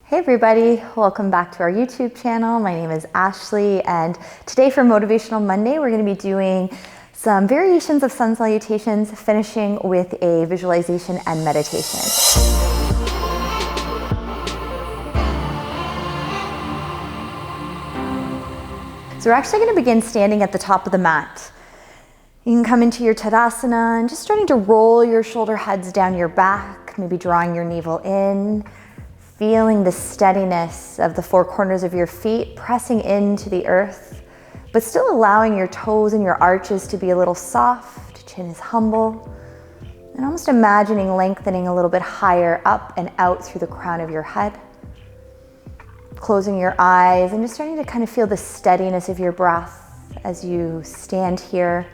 Hey everybody, welcome back to our YouTube channel. My name is Ashleigh, and today for Motivational Monday, we're going to be doing some variations of sun salutations, finishing with a visualization and meditation. So we're actually going to begin standing at the top of the mat. You can come into your Tadasana and just starting to roll your shoulder heads down your back, maybe drawing your navel in, feeling the steadiness of the four corners of your feet pressing into the earth, but still allowing your toes and your arches to be a little soft, chin is humble, and almost imagining lengthening a little bit higher up and out through the crown of your head. Closing your eyes and just starting to kind of feel the steadiness of your breath as you stand here.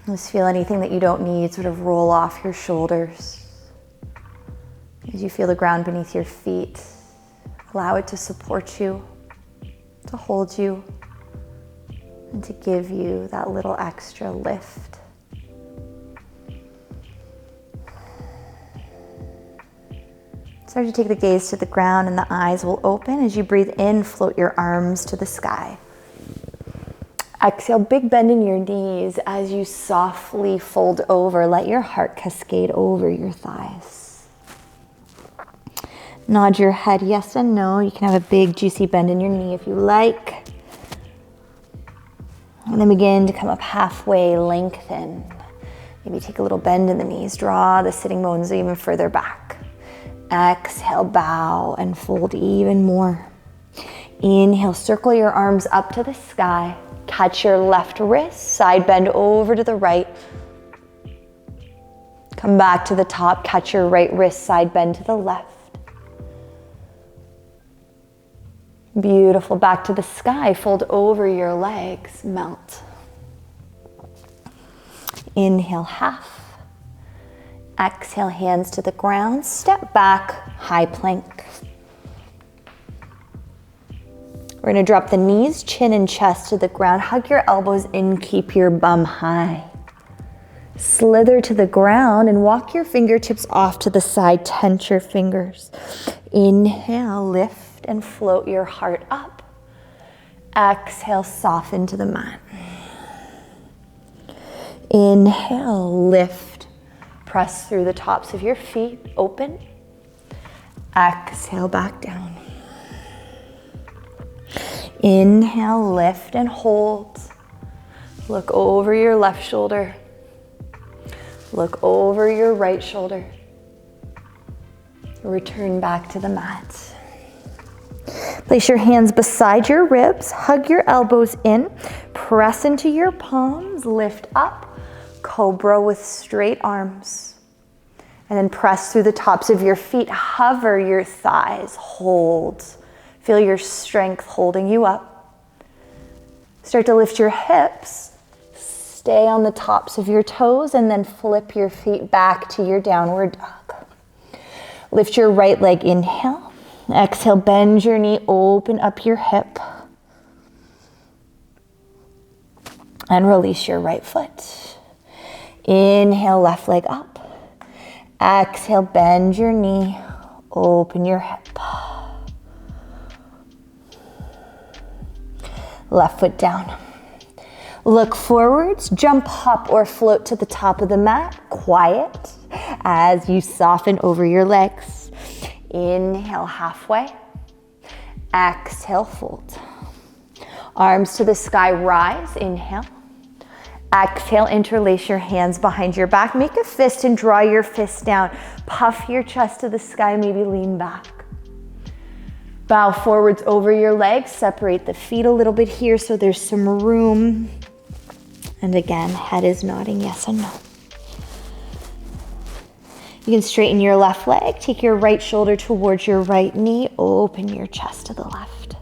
Just feel anything that you don't need sort of roll off your shoulders. As you feel the ground beneath your feet, allow it to support you, to hold you, and to give you that little extra lift. Start to take the gaze to the ground and the eyes will open. As you breathe in, float your arms to the sky. Exhale, big bend in your knees as you softly fold over. Let your heart cascade over your thighs. Nod your head yes and no. You can have a big juicy bend in your knee if you like. And then begin to come up halfway, lengthen. Maybe take a little bend in the knees. Draw the sitting bones even further back. Exhale, bow and fold even more. Inhale, circle your arms up to the sky. Catch your left wrist, side bend over to the right. Come back to the top, catch your right wrist, side bend to the left. Beautiful, back to the sky, fold over your legs, melt. Inhale, half. Exhale, hands to the ground, step back, high plank. We're gonna drop the knees, chin and chest to the ground, hug your elbows in, keep your bum high. Slither to the ground and walk your fingertips off to the side, tense your fingers. Inhale, lift and float your heart up. Exhale, soften to the mat. Inhale, lift. Press through the tops of your feet, open. Exhale, back down. Inhale, lift and hold. Look over your left shoulder. Look over your right shoulder. Return back to the mat. Place your hands beside your ribs, hug your elbows in, press into your palms, lift up, cobra with straight arms. And then press through the tops of your feet, hover your thighs, hold. Feel your strength holding you up. Start to lift your hips, stay on the tops of your toes, and then flip your feet back to your downward dog. Lift your right leg, inhale. Exhale, bend your knee, open up your hip. And release your right foot. Inhale, left leg up. Exhale, bend your knee, open your hip. Left foot down. Look forwards, jump, hop, or float to the top of the mat. Quiet as you soften over your legs. Inhale, halfway. Exhale, fold. Arms to the sky, rise, inhale. Exhale, interlace your hands behind your back. Make a fist and draw your fist down. Puff your chest to the sky, maybe lean back. Bow forwards over your legs. Separate the feet a little bit here so there's some room. And again, head is nodding yes and no. You can straighten your left leg, take your right shoulder towards your right knee, open your chest to the left.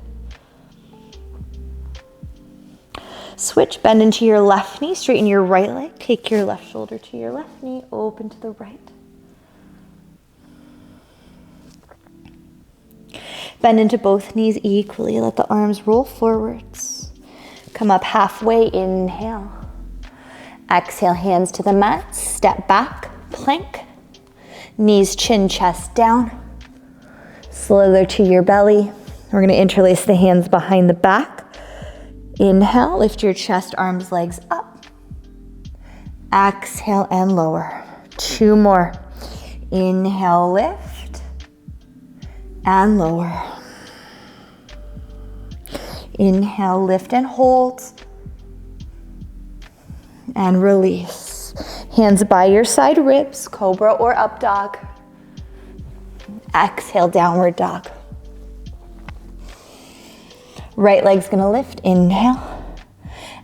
Switch, bend into your left knee, straighten your right leg, take your left shoulder to your left knee, open to the right. Bend into both knees equally, let the arms roll forwards. Come up halfway, inhale. Exhale, hands to the mat, step back, plank. Knees, chin, chest down. Slither to your belly. We're going to interlace the hands behind the back. Inhale, lift your chest, arms, legs up. Exhale and lower. 2 more. Inhale, lift and lower. Inhale, lift and hold. And release. Hands by your side ribs, cobra or up dog. Exhale, downward dog. Right leg's gonna lift, inhale.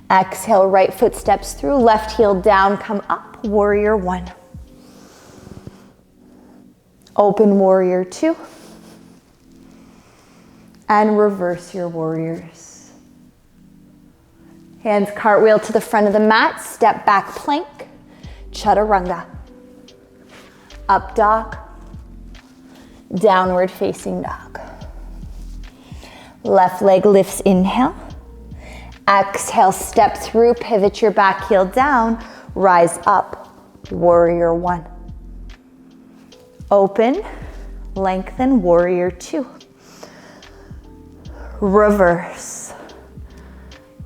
Exhale, right foot steps through, left heel down, come up, warrior 1. Open warrior 2. And reverse your warriors. Hands cartwheel to the front of the mat, step back plank, chaturanga. Up dog, downward facing dog. Left leg lifts, inhale. Exhale, step through, pivot your back heel down, rise up, warrior 1. Open, lengthen, warrior 2. Reverse.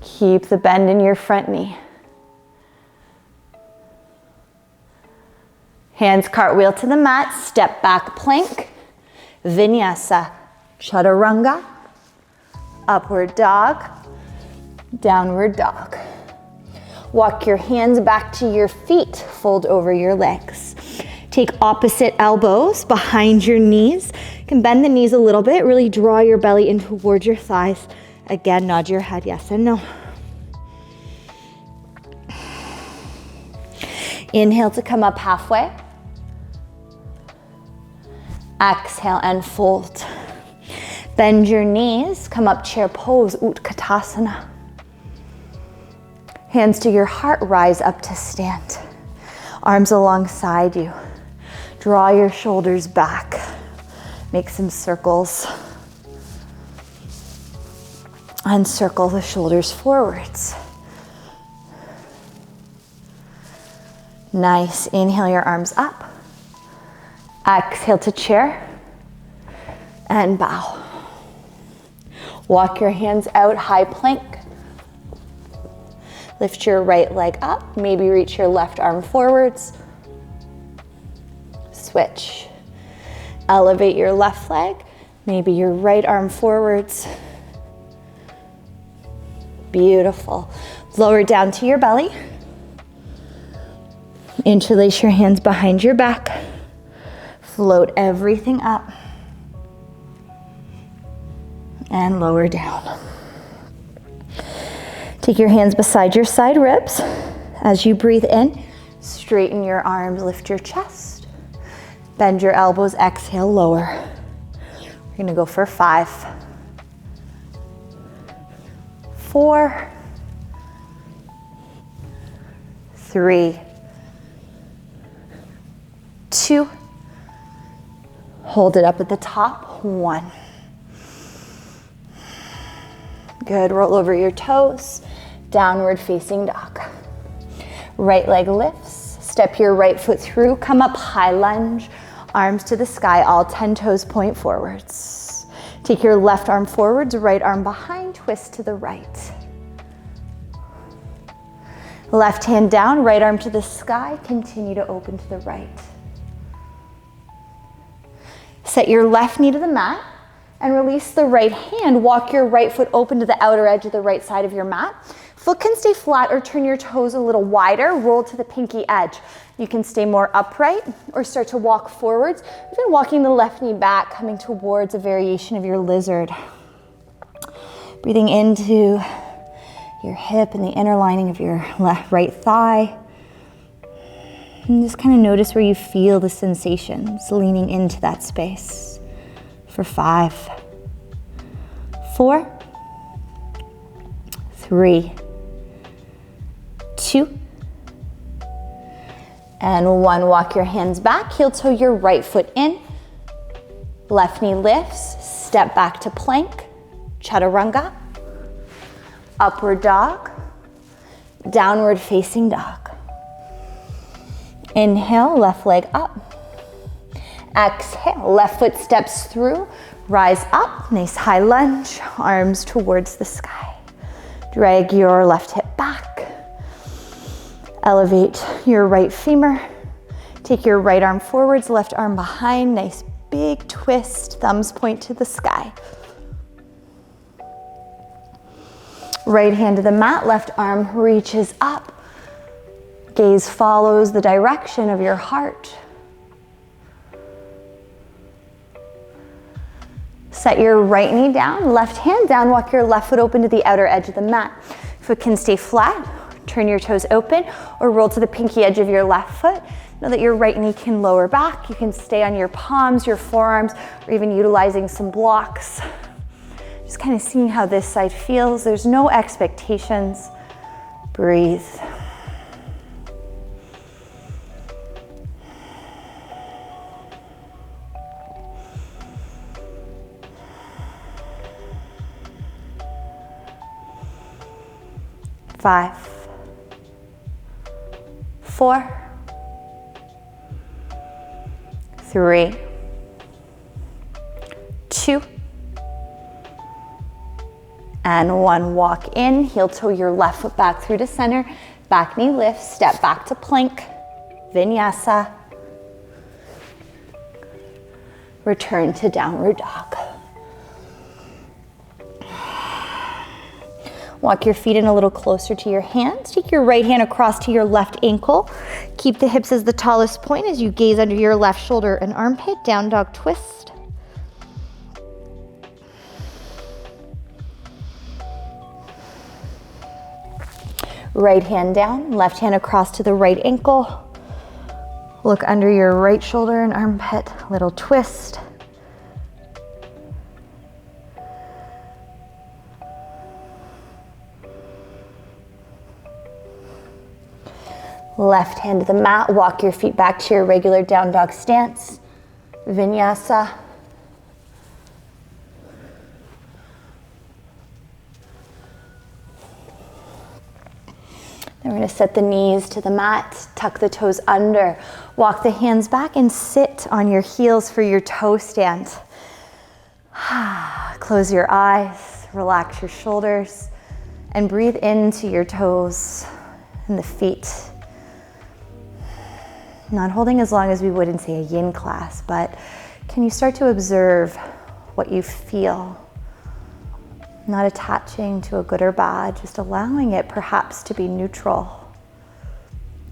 Keep the bend in your front knee. Hands cartwheel to the mat, step back plank, vinyasa, chaturanga, upward dog, downward dog. Walk your hands back to your feet, fold over your legs. Take opposite elbows behind your knees. You can bend the knees a little bit, really draw your belly in towards your thighs. Again, nod your head yes and no. Inhale to come up halfway. Exhale and fold. Bend your knees, come up chair pose, Utkatasana. Hands to your heart, rise up to stand. Arms alongside you. Draw your shoulders back. Make some circles. And circle the shoulders forwards. Nice. Inhale your arms up. Exhale to chair. And bow. Walk your hands out, high plank. Lift your right leg up. Maybe reach your left arm forwards. Switch. Elevate your left leg. Maybe your right arm forwards. Beautiful. Lower down to your belly. Interlace your hands behind your back. Float everything up. And lower down. Take your hands beside your side ribs. As you breathe in, straighten your arms, lift your chest. Bend your elbows, exhale, lower. We're gonna go for 5, 4, 3, 2. Hold it up at the top, 1. Good, roll over your toes, downward facing dog. Right leg lifts, step your right foot through, come up high lunge, arms to the sky, all 10 toes point forwards. Take your left arm forwards, right arm behind, twist to the right. Left hand down, right arm to the sky, continue to open to the right. Set your left knee to the mat and release the right hand. Walk your right foot open to the outer edge of the right side of your mat. Foot can stay flat or turn your toes a little wider, roll to the pinky edge. You can stay more upright or start to walk forwards. Even walking the left knee back, coming towards a variation of your lizard. Breathing into your hip and the inner lining of your right thigh. And just kind of notice where you feel the sensations, leaning into that space. For 5, 4, 3, 2, and 1. Walk your hands back, heel toe your right foot in. Left knee lifts, step back to plank, chaturanga, upward dog, downward facing dog. Inhale, left leg up. Exhale, left foot steps through, rise up, nice high lunge, arms towards the sky. Drag your left hip back. Elevate your right femur. Take your right arm forwards, left arm behind, nice big twist, thumbs point to the sky. Right hand to the mat, left arm reaches up. Gaze follows the direction of your heart. Set your right knee down, left hand down, walk your left foot open to the outer edge of the mat. Foot can stay flat, turn your toes open, or roll to the pinky edge of your left foot. Know that your right knee can lower back. You can stay on your palms, your forearms, or even utilizing some blocks. Just kind of seeing how this side feels. There's no expectations. Breathe. Five, 4, 3, 2, and 1. Walk in, heel toe your left foot back through to center, back knee lifts, step back to plank, vinyasa. Return to downward dog. Walk your feet in a little closer to your hands. Take your right hand across to your left ankle. Keep the hips as the tallest point as you gaze under your left shoulder and armpit. Down dog twist. Right hand down, left hand across to the right ankle. Look under your right shoulder and armpit. Little twist. Left hand to the mat, walk your feet back to your regular down dog stance, vinyasa. Then we're going to set the knees to the mat, tuck the toes under, walk the hands back and sit on your heels for your toe stand. Close your eyes, relax your shoulders, and breathe into your toes and the feet. Not holding as long as we would in, say, a yin class, but can you start to observe what you feel? Not attaching to a good or bad, just allowing it perhaps to be neutral,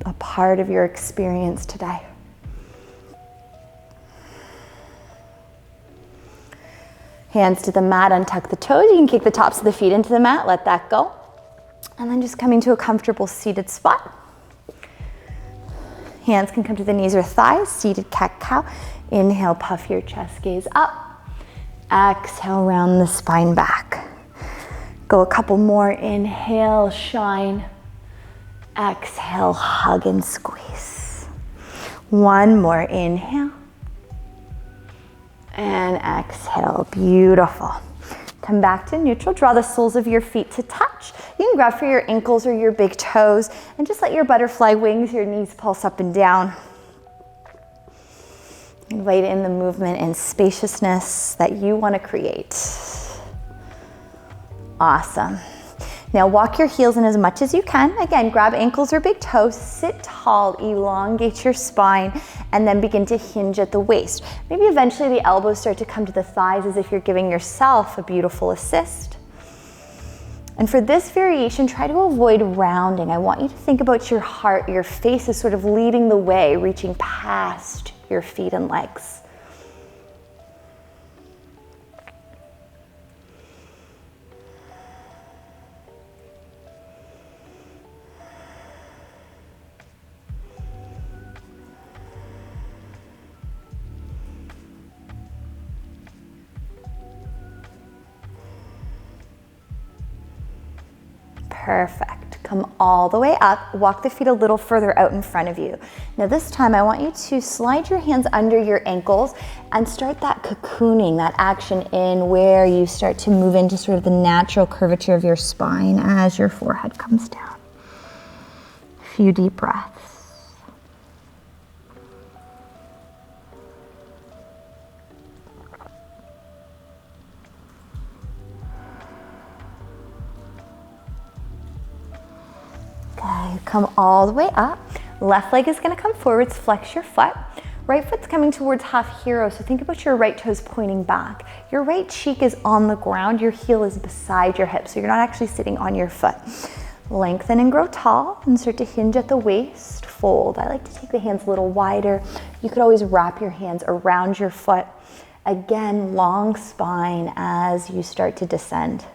a part of your experience today. Hands to the mat, untuck the toes. You can kick the tops of the feet into the mat, let that go. And then just coming to a comfortable seated spot. Hands can come to the knees or thighs, seated cat-cow. Inhale, puff your chest, gaze up. Exhale, round the spine back. Go a couple more. Inhale, shine. Exhale, hug and squeeze. One more. Inhale. And exhale. Beautiful. Come back to neutral. Draw the soles of your feet to touch. You can grab for your ankles or your big toes and just let your butterfly wings, your knees pulse up and down. Invite in the movement and spaciousness that you want to create. Awesome. Now walk your heels in as much as you can. Again, grab ankles or big toes, sit tall, elongate your spine, and then begin to hinge at the waist. Maybe eventually the elbows start to come to the thighs as if you're giving yourself a beautiful assist. And for this variation, try to avoid rounding. I want you to think about your heart, your face is sort of leading the way, reaching past your feet and legs. Perfect. Come all the way up. Walk the feet a little further out in front of you. Now this time I want you to slide your hands under your ankles and start that cocooning, that action in where you start to move into sort of the natural curvature of your spine as your forehead comes down. A few deep breaths. Come all the way up. Left leg is gonna come forwards, flex your foot. Right foot's coming towards half hero, so think about your right toes pointing back. Your right cheek is on the ground, your heel is beside your hip, so you're not actually sitting on your foot. Lengthen and grow tall and start to hinge at the waist, fold. I like to take the hands a little wider. You could always wrap your hands around your foot. Again, long spine as you start to descend.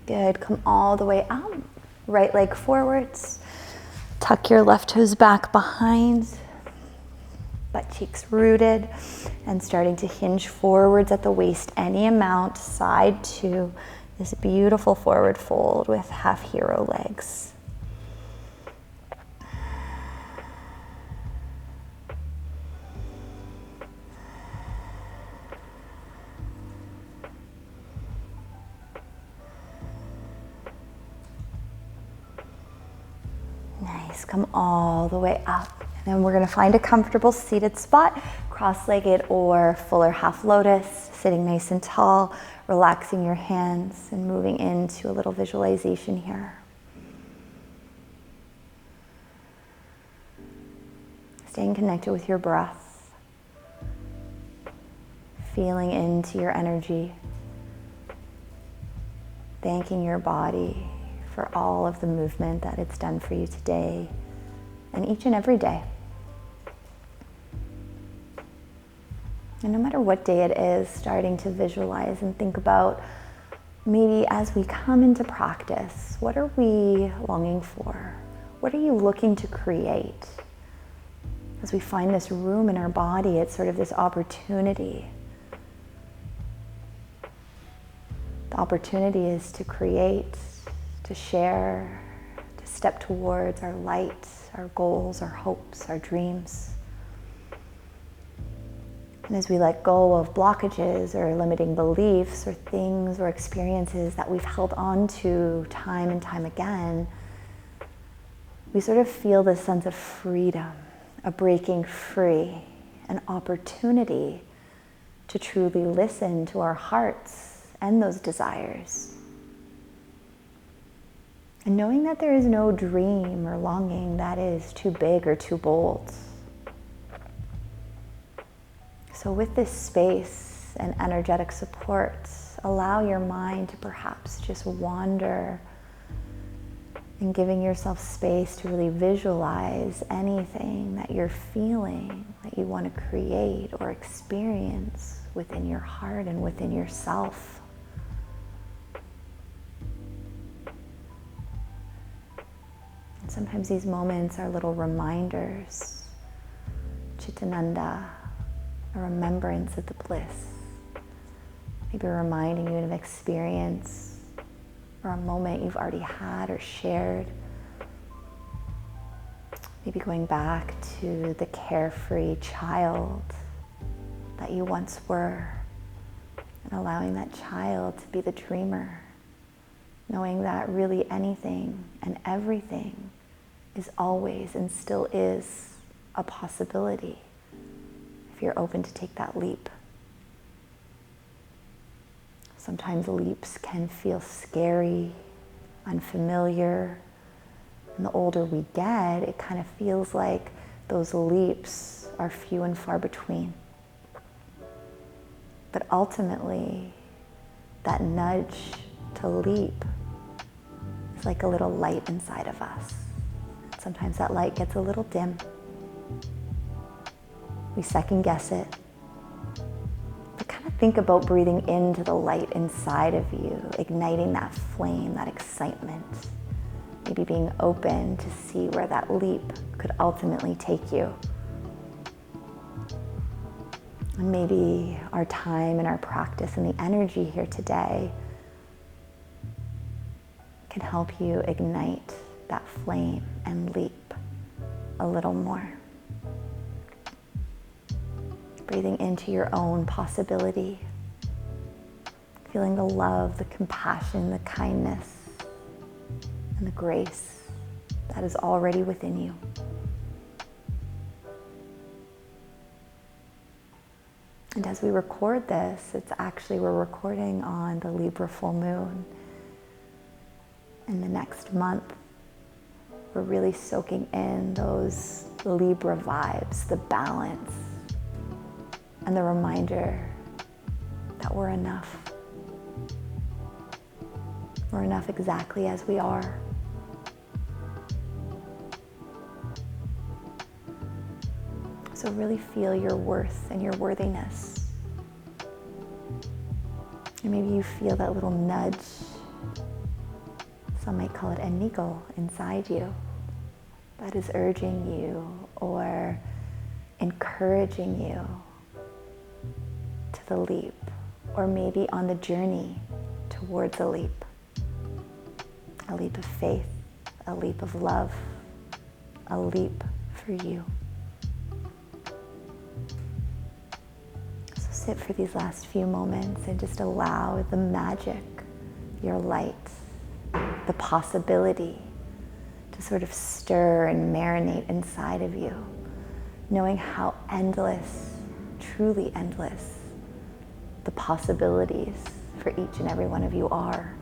Good, come all the way out. Right leg forwards. Tuck your left toes back behind. Butt cheeks rooted. And starting to hinge forwards at the waist any amount. Side to this beautiful forward fold with half hero legs. Nice, come all the way up. And then we're gonna find a comfortable seated spot, cross-legged or full or half lotus, sitting nice and tall, relaxing your hands and moving into a little visualization here. Staying connected with your breath, feeling into your energy, thanking your body for all of the movement that it's done for you today and each and every day. And no matter what day it is, starting to visualize and think about maybe as we come into practice, what are we longing for? What are you looking to create? As we find this room in our body, it's sort of this opportunity. The opportunity is to create, to share, to step towards our light, our goals, our hopes, our dreams. And as we let go of blockages or limiting beliefs or things or experiences that we've held on to time and time again, we sort of feel this sense of freedom, a breaking free, an opportunity to truly listen to our hearts and those desires. And knowing that there is no dream or longing that is too big or too bold. So with this space and energetic support, allow your mind to perhaps just wander and giving yourself space to really visualize anything that you're feeling that you want to create or experience within your heart and within yourself. And sometimes these moments are little reminders, Chittananda, a remembrance of the bliss. Maybe reminding you of an experience or a moment you've already had or shared. Maybe going back to the carefree child that you once were and allowing that child to be the dreamer, knowing that really anything and everything is always and still is a possibility if you're open to take that leap. Sometimes leaps can feel scary, unfamiliar, and the older we get, it kind of feels like those leaps are few and far between. But ultimately, that nudge to leap is like a little light inside of us. Sometimes that light gets a little dim. We second guess it. But kind of think about breathing into the light inside of you, igniting that flame, that excitement. Maybe being open to see where that leap could ultimately take you. And maybe our time and our practice and the energy here today can help you ignite that flame and leap a little more. Breathing into your own possibility. Feeling the love, the compassion, the kindness, and the grace that is already within you. And as we record this, we're recording on the Libra full moon. In the next month, we're really soaking in those Libra vibes, the balance, and the reminder that we're enough. We're enough exactly as we are. So really feel your worth and your worthiness. And maybe you feel that little nudge, some might call it an ego inside you, that is urging you or encouraging you to the leap, or maybe on the journey towards a leap of faith, a leap of love, a leap for you. So sit for these last few moments and just allow the magic, your light, the possibility to sort of stir and marinate inside of you, knowing how endless, truly endless, the possibilities for each and every one of you are.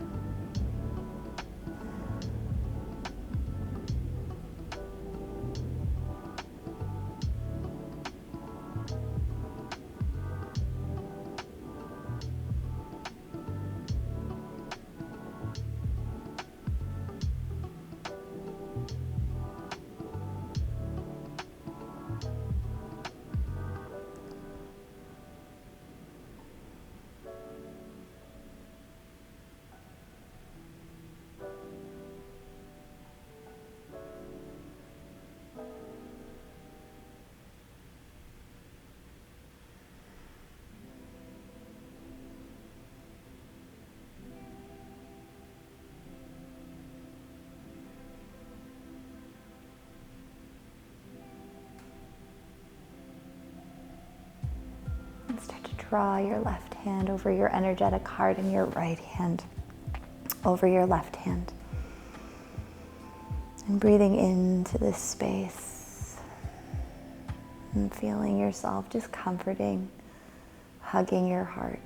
And start to draw your left hand over your energetic heart and your right hand over your left hand. And breathing into this space and feeling yourself just comforting, hugging your heart.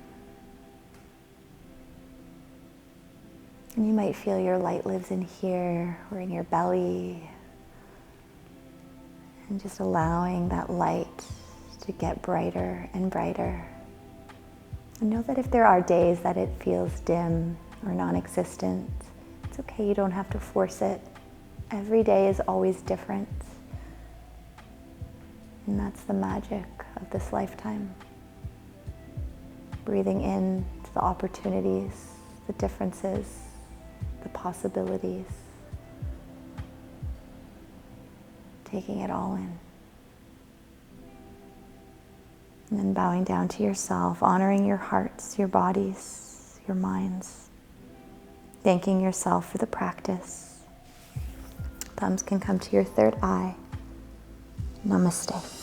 And you might feel your light lives in here or in your belly. And just allowing that light to get brighter and brighter. And know that if there are days that it feels dim or non-existent, it's okay, you don't have to force it. Every day is always different. And that's the magic of this lifetime. Breathing in to the opportunities, the differences, the possibilities. Taking it all in. And then bowing down to yourself, honoring your hearts, your bodies, your minds. Thanking yourself for the practice. Thumbs can come to your third eye. Namaste.